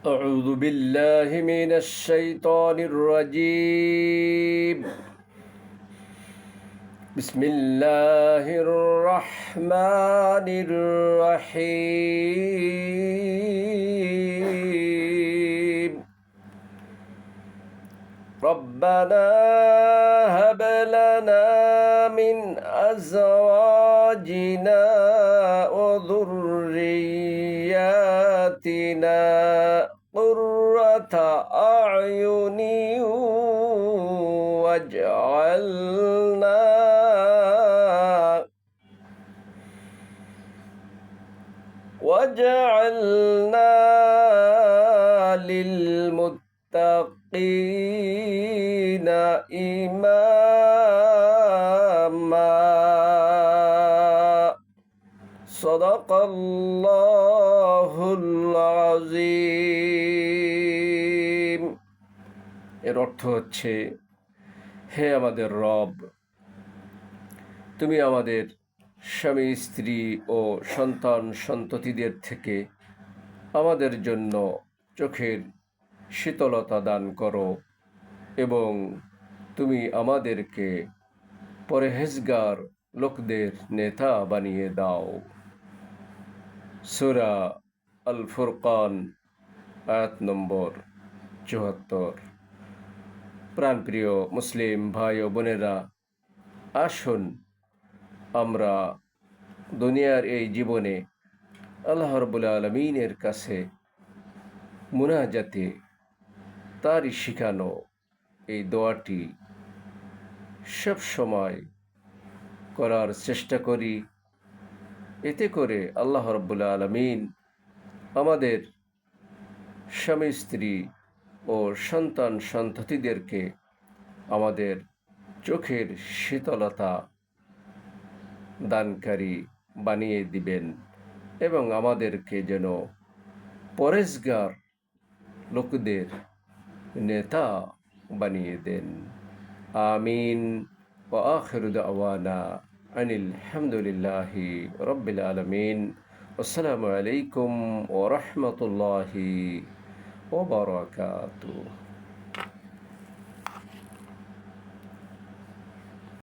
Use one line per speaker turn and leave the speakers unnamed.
أعوذ بالله من الشيطان الرجيم. بسم الله الرحمن الرحيم. ربنا هب لنا من أزواجنا وذرياتنا قرة أعين واجعلنا للمتقين إماما. صدق الله العظيم. এর অর্থ হচ্ছে, হে আমাদের রব, তুমি আমাদের স্বামী স্ত্রী ও সন্তান সন্ততিদের থেকে আমাদের জন্য চোখের শীতলতা দান করো এবং তুমি আমাদেরকে পরহেজগার লোকদের নেতা বানিয়ে দাও। সূরা আল ফুরকান আয়াত নম্বর ৭৪। প্রাণপ্রিয় মুসলিম ভাই ও বোনেরা, আসুন আমরা দুনিয়ার এই জীবনে আল্লাহ রাব্বুল আলামিনের কাছে মুনাজাতে তারই শিখানো এই দোয়াটি সব সময় করার চেষ্টা করি। এতে করে আল্লাহ রাব্বুল আলামিন আমাদের স্বামী স্ত্রী ও সন্তান সন্ততিদেরকে আমাদের চোখের শীতলতা দানকারী বানিয়ে দিবেন এবং আমাদেরকে যেন পরহেজগার লোকদের নেতা বানিয়ে দেন। আমিন। ওয়া আখিরু দাওয়ানা আনিল হামদুলিল্লাহি রাব্বিল আলামিন। আসসালামু আলাইকুম ওয়া রাহমাতুল্লাহি ওয়া বারাকাতুহু।